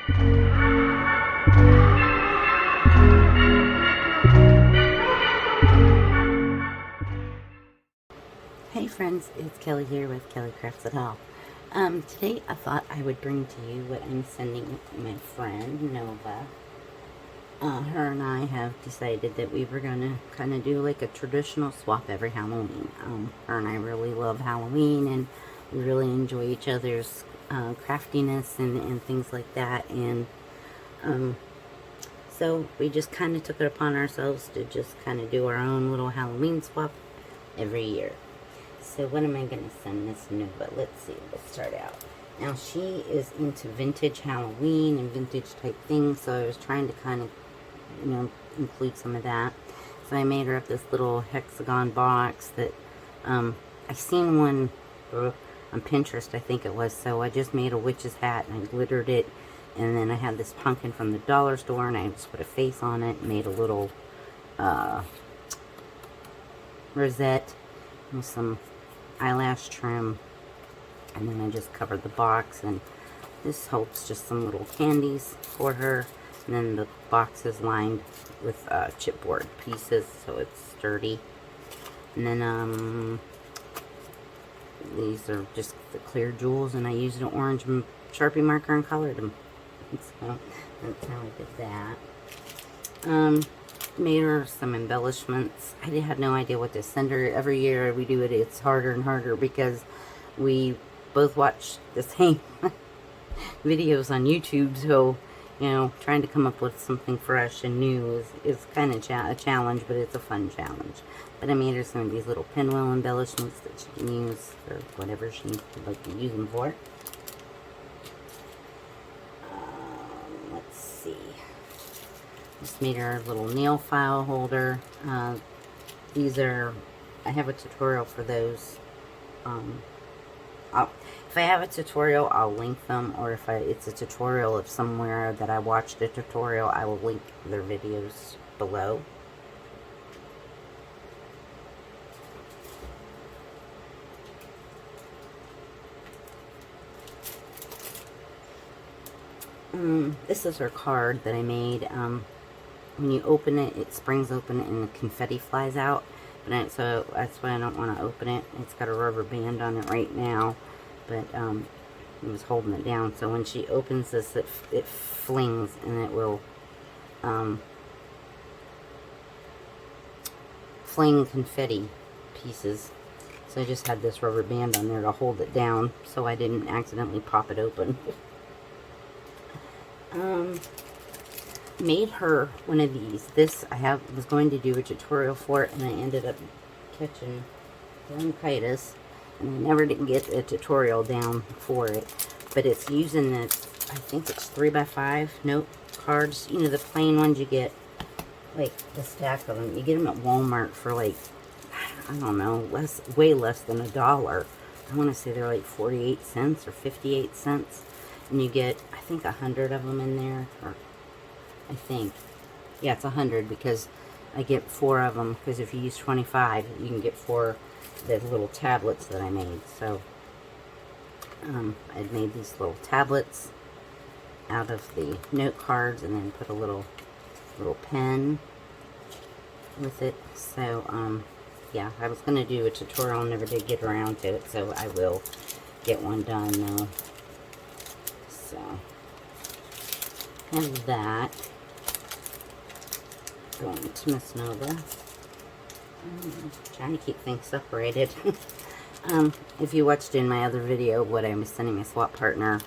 Hey friends, it's Kelly here with Kelly Crafts It All. Today I thought I would bring to you what I'm sending my friend, Nova. Her and I have decided that we were going to kind of do like a traditional swap every Halloween. Her and I really love Halloween, and we really enjoy each other's craftiness and things like that. And so we just kind of took it upon ourselves to just kind of do our own little Halloween swap every year. So what am I going to send Miss Nova? Let's see. Let's start out. Now, she is into vintage Halloween and vintage type things, so I was trying to kind of, you know, include some of that. So I made her up this little hexagon box that, I seen one on Pinterest, I think it was, so I just made a witch's hat and I glittered it, and then I had this pumpkin from the dollar store and I just put a face on it and made a little, rosette with some eyelash trim, and then I just covered the box, and this holds just some little candies for her, and then the box is lined with chipboard pieces so it's sturdy. And then these are just the clear jewels, and I used an orange Sharpie marker and colored them. So that's how I did that. Made her some embellishments. I had no idea what to send her. Every year we do it, it's harder and harder because we both watch the same videos on YouTube, so, you know, trying to come up with something fresh and new is kind of a challenge, but it's a fun challenge. But I made her some of these little pinwheel embellishments that she can use for whatever she would like to use them for. Let's see. Just made her a little nail file holder. These are, I have a tutorial for those. If I have a tutorial, I'll link them, or if it's a tutorial of somewhere that I watched a tutorial, I will link their videos below. This is her card that I made. When you open it, it springs open and the confetti flies out. So that's why I don't want to open it. It's got a rubber band on it right now, but it was holding it down. So when she opens this, it flings, and it will fling confetti pieces. So I just had this rubber band on there to hold it down so I didn't accidentally pop it open. Made her one of these. This I was going to do a tutorial for it, and I ended up catching bronchitis, and I never did get a tutorial down for it. But it's using this, I think it's 3x5 note cards. You know, the plain ones you get, like the stack of them. You get them at Walmart for like, I don't know, way less than $1. I want to say they're like 48 cents or 58 cents. And you get, I think, 100 of them in there, or I think, yeah, it's 100 because I get 4 of them, because if you use 25, you can get 4 of the little tablets that I made. So, I'd made these little tablets out of the note cards, and then put a little pen with it. So, yeah, I was going to do a tutorial, never did get around to it, so I will get one done though. So, have that going to Miss Nova. Trying to keep things separated. If you watched in my other video what I was sending my swap partner,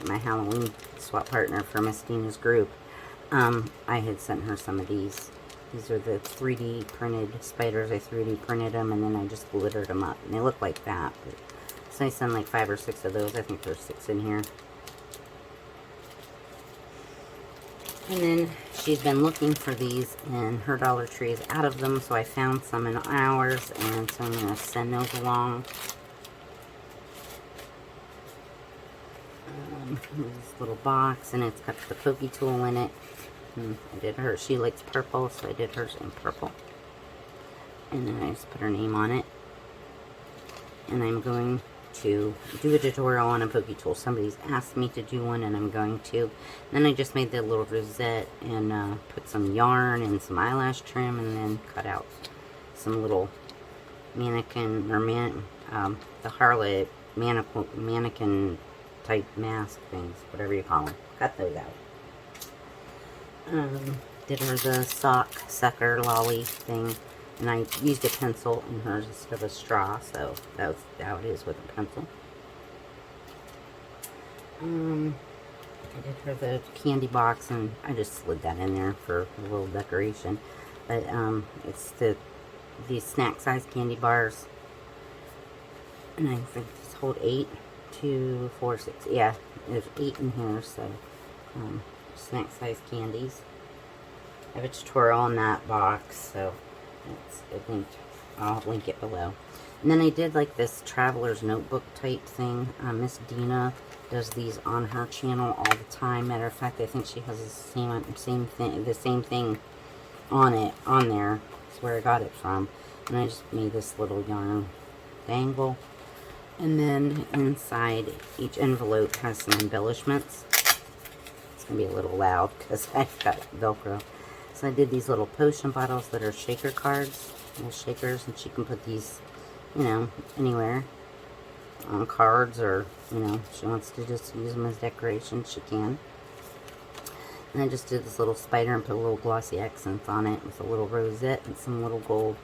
my Halloween swap partner for Miss Deanna's group, I had sent her some of these. These are the 3D printed spiders. I 3D printed them, and then I just glittered them up. And they look like that. But, so I sent like 5 or 6 of those. I think there's 6 in here. And then she's been looking for these, and her Dollar Tree is out of them, so I found some in ours, and so I'm going to send those along. This little box, and it's got the pokey tool in it. And I did her, she likes purple, so I did hers in purple. And then I just put her name on it. And I'm going to do a tutorial on a pokey tool. Somebody's asked me to do one, and I'm going to. And then I just made the little rosette and put some yarn and some eyelash trim, and then cut out some little mannequin, or the harlot mannequin type mask things, whatever you call them. Cut those out. Did her the sock sucker lolly thing, and I used a pencil in hers instead of a straw, so that's how it is with a pencil. I did her the candy box, and I just slid that in there for a little decoration. But it's these snack size candy bars, and I think this hold 8, 2, 4, 6. Yeah, there's 8 in here, so snack size candies. I have a tutorial on that box, so I'll link it below. And then I did like this traveler's notebook type thing. Miss Deanna does these on her channel all the time. Matter of fact, I think she has the same thing on there. That's where I got it from. And I just made this little yarn dangle. And then inside each envelope has some embellishments. It's gonna be a little loud because I've got Velcro. So I did these little potion bottles that are shaker cards, little shakers, and she can put these, you know, anywhere on cards, or, you know, if she wants to just use them as decoration, she can. And I just did this little spider and put a little glossy accents on it with a little rosette and some little gold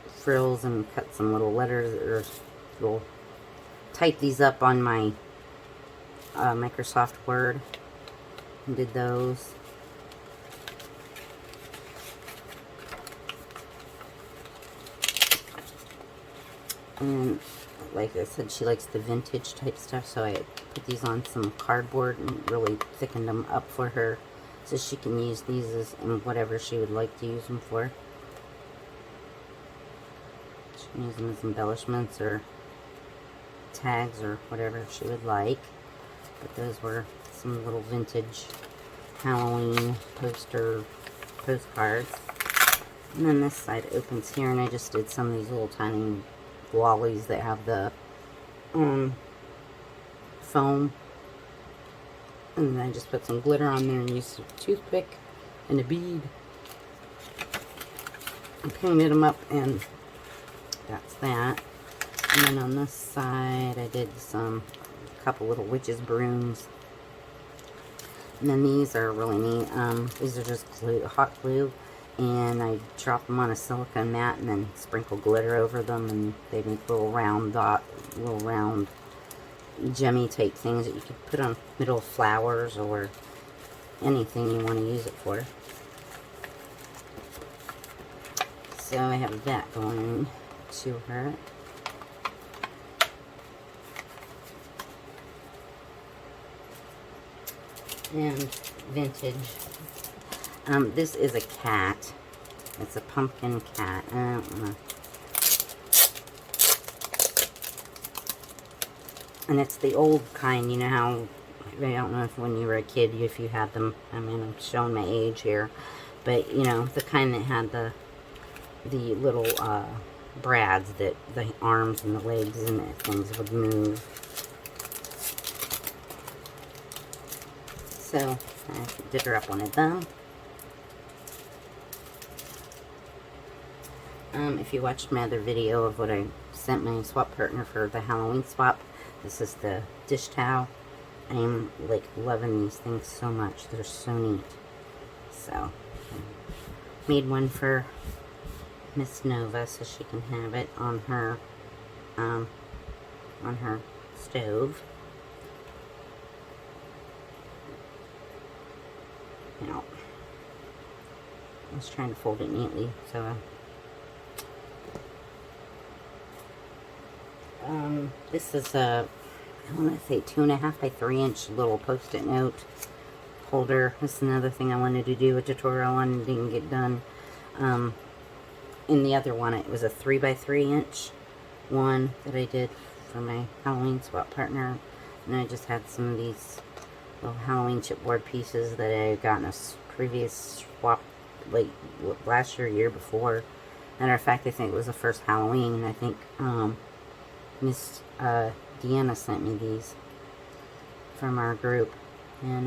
frills, and cut some little letters, or little, type these up on my Microsoft Word, and did those. And like I said, she likes the vintage type stuff, so I put these on some cardboard and really thickened them up for her, so she can use these as in whatever she would like to use them for. She can use them as embellishments or tags or whatever she would like. But those were some little vintage Halloween postcards. And then this side opens here, and I just did some of these little tiny lollies that have the foam, and then I just put some glitter on there and used a toothpick and a bead and painted them up, and that's that. And then on this side I did a couple little witches brooms, and then these are really neat. These are just hot glue, and I drop them on a silicone mat and then sprinkle glitter over them, and they make little round gemmy type things that you could put on middle of flowers or anything you want to use it for. So I have that going to her. And vintage. This is a cat. It's a pumpkin cat. I don't know. And it's the old kind, you know how, I don't know if when you were a kid, if you had them, I mean, I'm showing my age here, but, you know, the kind that had the little, brads that the arms and the legs and the things would move. So, I did her up one of them. If you watched my other video of what I sent my swap partner for the Halloween swap, this is the dish towel. I am like loving these things so much. They're so neat. So, made one for Miss Nova so she can have it on her stove. Now, I was trying to fold it neatly, so this is a, I want to say 2.5 by 3 inch little post-it note holder. This is another thing I wanted to do a tutorial on and didn't get done. In the other one, it was a 3 by 3 inch one that I did for my Halloween swap partner, and I just had some of these little Halloween chipboard pieces that I had gotten a previous swap, like last year, year before. Matter of fact, I think it was the first Halloween. I think Miss Deanna sent me these from our group. And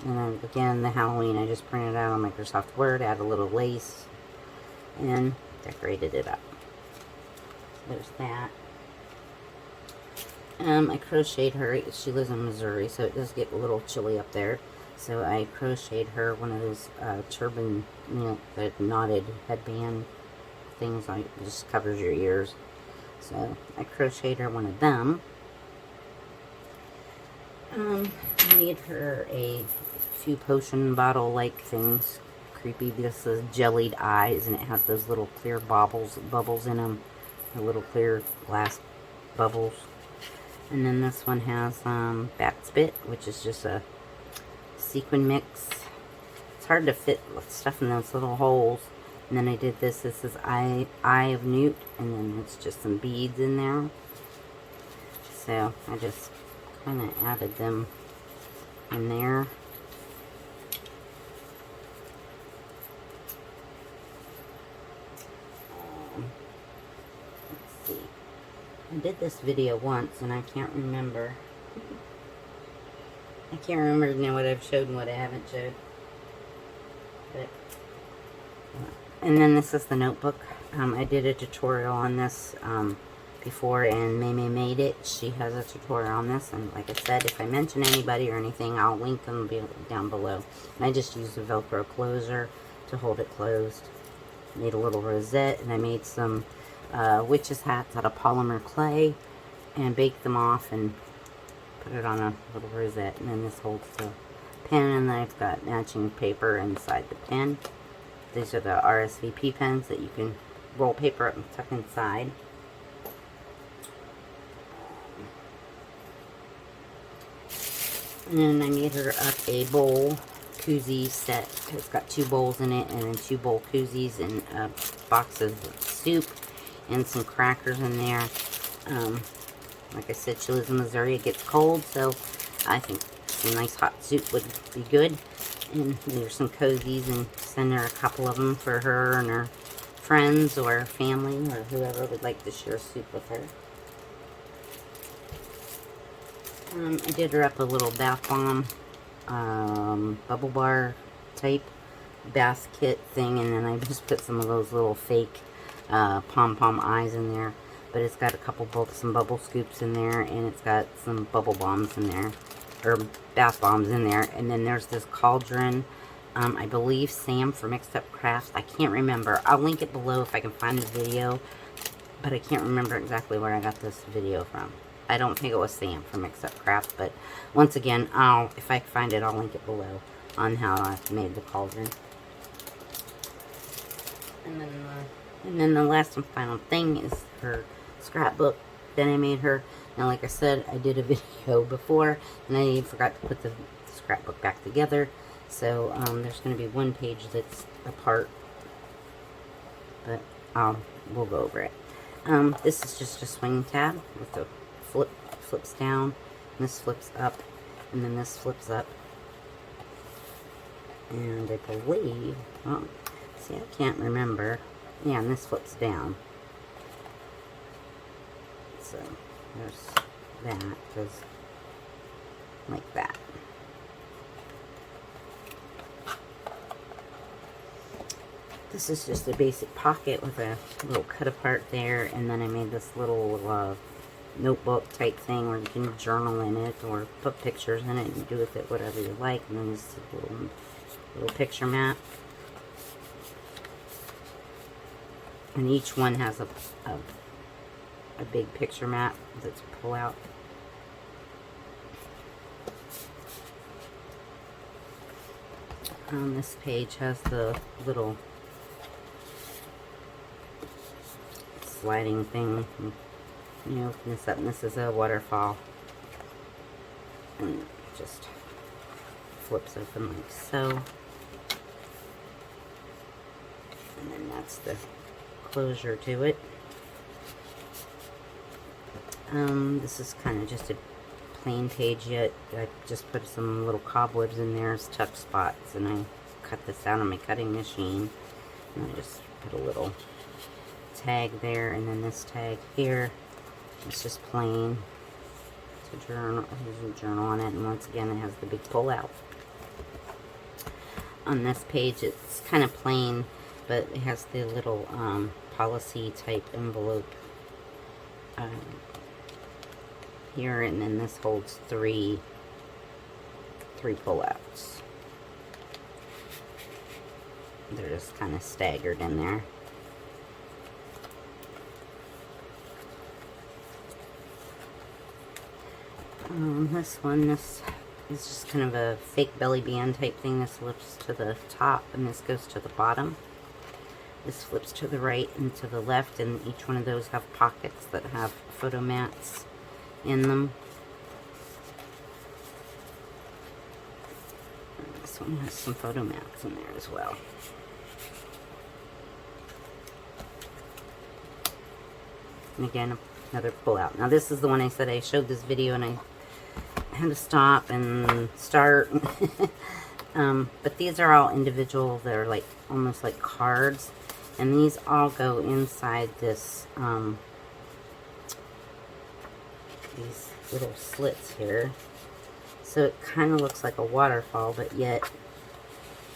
then again, the Halloween, I just printed out on Microsoft Word, add a little lace, and decorated it up. So there's that. I crocheted her, she lives in Missouri, so it does get a little chilly up there. So I crocheted her one of those turban, you know, the knotted headband things, like just covers your ears. So I crocheted her one of them. I made her a few potion bottle-like things. Creepy. This is jellied eyes, and it has those little clear bubbles in them. The little clear glass bubbles. And then this one has bat spit, which is just a sequin mix. It's hard to fit stuff in those little holes. And then I did this. This is Eye of Newt, and then it's just some beads in there. So I just kind of added them in there. Let's see. I did this video once, and I can't remember. I can't remember now what I've showed and what I haven't showed. But, and then this is the notebook. I did a tutorial on this before, and May made it. She has a tutorial on this, and like I said, if I mention anybody or anything, I'll link them down below. And I just used a Velcro closer to hold it closed. Made a little rosette, and I made some witches hats out of polymer clay, and baked them off and put it on a little rosette. And then this holds the pen, and then I've got matching paper inside the pen. These are the RSVP pens that you can roll paper up and tuck inside. And then I made her up a bowl koozie set. It's got 2 bowls in it, and then 2 bowl koozies, and a box of soup, and some crackers in there. Like I said, she lives in Missouri. It gets cold, so I think some nice hot soup would be good. And there's some cozies, and send her a couple of them for her and her friends or family or whoever would like to share soup with her. I did her up a little bath bomb, bubble bar type bath kit thing, and then I just put some of those little fake pom-pom eyes in there. But it's got a couple some bubble scoops in there, and it's got some bubble bombs in there, or bath bombs in there. And then there's this cauldron, I believe Sam for Mixed Up Crafts. I can't remember. I'll link it below if I can find the video, but I can't remember exactly where I got this video from. I don't think it was Sam from Mixed Up Crafts, but once again, if I find it, I'll link it below on how I made the cauldron. And then the last and final thing is her scrapbook that I made her. Now, like I said, I did a video before, and I forgot to put the scrapbook back together. So there's going to be one page that's apart, but we'll go over it. This is just a swing tab with the flips down, and this flips up, and then this flips up. And I believe, oh, see, I can't remember. Yeah, and this flips down. So there's that, goes like that. This is just a basic pocket with a little cut apart there, and then I made this little notebook type thing where you can journal in it or put pictures in it and do with it whatever you like. And then this little picture mat. And each one has a big picture mat that's pull out. This page has the little sliding thing. You know, open this up, and this is a waterfall. And it just flips open like so. And then that's the closure to it. This is kind of just a plain page yet. I just put some little cobwebs in there as tuck spots, and I cut this out on my cutting machine. And I just put a little tag there, and then this tag here. It's just plain. It's a journal. There's a journal on it, and once again, it has the big pull out. On this page, it's kind of plain, but it has the little policy type envelope here, and then this holds three pull-outs. They're just kind of staggered in there. This is just kind of a fake belly band type thing. This flips to the top and this goes to the bottom. This flips to the right and to the left, and each one of those have pockets that have photo mats in them. And this one has some photo mats in there as well. And again, another pull out. Now this is the one I said I showed this video and I had to stop and start. But these are all individual. They're like almost like cards, and these all go inside this these little slits here, so it kind of looks like a waterfall, but yet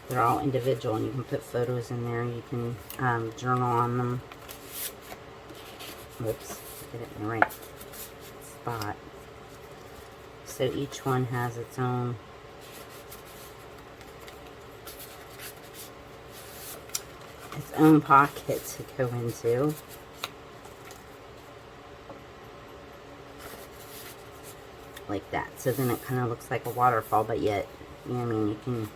they're all individual, and you can put photos in there. You can journal on them. Whoops, get it in the right spot. So each one has its own pocket to go into. Like that. So then it kind of looks like a waterfall, but yet, you know what I mean, you can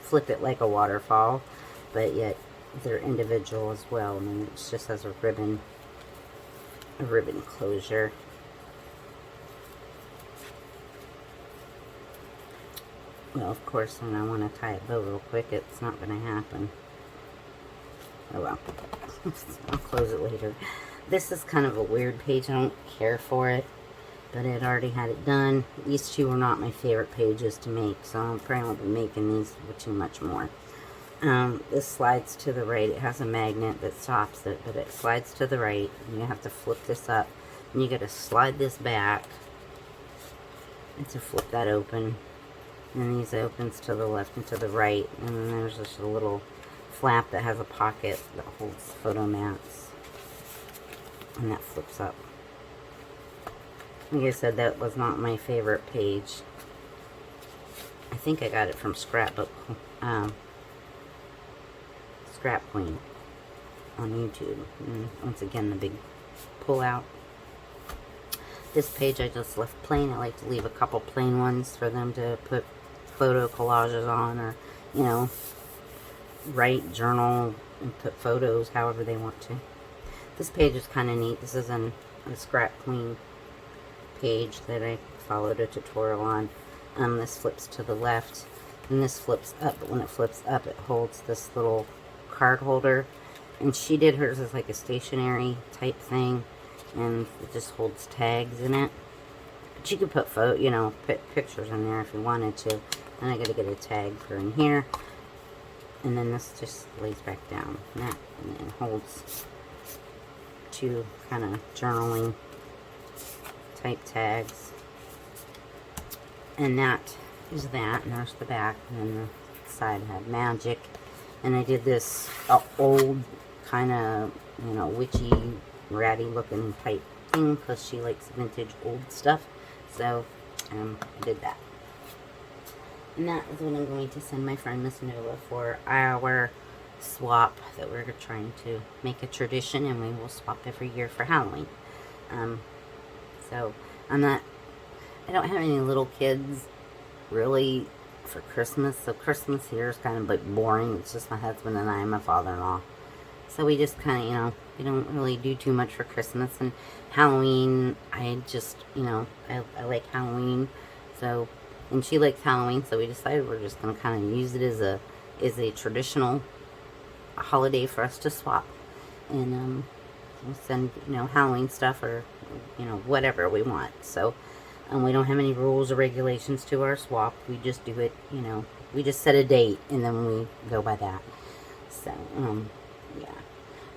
flip it like a waterfall, but yet they're individual as well. I mean, it just has a ribbon closure. Well, of course, when I want to tie a bow real quick, it's not going to happen. Oh well. I'll close it later. This is kind of a weird page. I don't care for it, but it already had it done. These two are not my favorite pages to make, so I probably won't be making these too much more. This slides to the right. It has a magnet that stops it, but it slides to the right, and you have to flip this up, and you got to slide this back and to flip that open. And these opens to the left and to the right, and then there's just a little flap that has a pocket that holds photo mats, and that flips up. Like I said, that was not my favorite page. I think I got it from Scrapbook, Scrap Queen on YouTube. And once again, the big pull out. This page I just left plain. I like to leave a couple plain ones for them to put photo collages on, or, you know, write, journal, and put photos however they want to. This page is kind of neat. This is a Scrap Queen page that I followed a tutorial on. This flips to the left, and this flips up, but when it flips up, it holds this little card holder. And she did hers as like a stationary type thing, and it just holds tags in it. But you could put put pictures in there if you wanted to. And I gotta get a tag for in here, and then this just lays back down, and then holds two kind of journaling type tags. And that is that, and there's the back, and then the side had magic. And I did this old kind of, you know, witchy, ratty looking type thing, because she likes vintage old stuff. So I did that. And that is what I'm going to send my friend Miss Nova for our swap that we're trying to make a tradition, and we will swap every year for Halloween. So I don't have any little kids really for Christmas, so Christmas here is kind of like boring. It's just my husband and I and my father-in-law. So we just kind of, you know, we don't really do too much for Christmas. And Halloween, I just, you know, I like Halloween. So, and she likes Halloween, so we decided we're just going to kind of use it as a traditional holiday for us to swap. And we'll send, you know, Halloween stuff, or, you know, whatever we want. So, we don't have any rules or regulations to our swap. We just do it, you know, we just set a date, and then we go by that. So, yeah.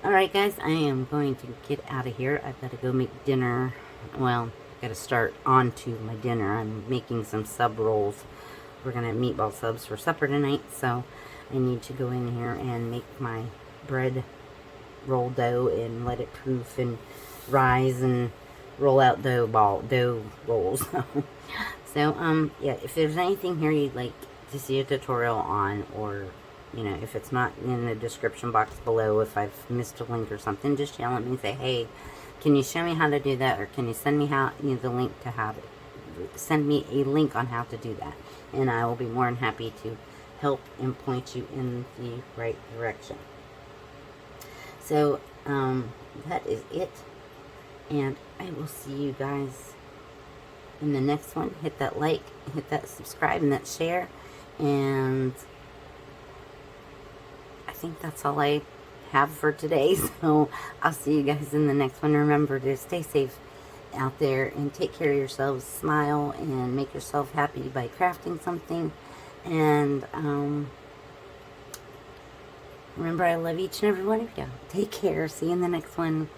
Alright, guys, I am going to get out of here. I've got to go make dinner well, gotta start onto my dinner. I'm making some sub rolls. We're gonna have meatball subs for supper tonight, so I need to go in here and make my bread roll dough and let it proof and rise and roll out dough rolls. So yeah, if there's anything here you'd like to see a tutorial on, or you know, if it's not in the description box below, if I've missed a link or something, just yell at me and say, hey, can you show me how to do that, or can you send me the link to how to send me a link on how to do that, and I will be more than happy to help and point you in the right direction. So that is it, and I will see you guys in the next one. Hit that like, hit that subscribe, and that share, and I think that's all I have for today. So I'll see you guys in the next one. Remember to stay safe out there and take care of yourselves. Smile and make yourself happy by crafting something. And remember, I love each and every one of you. Take care. See you in the next one.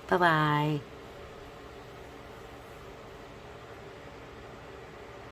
Bye-bye.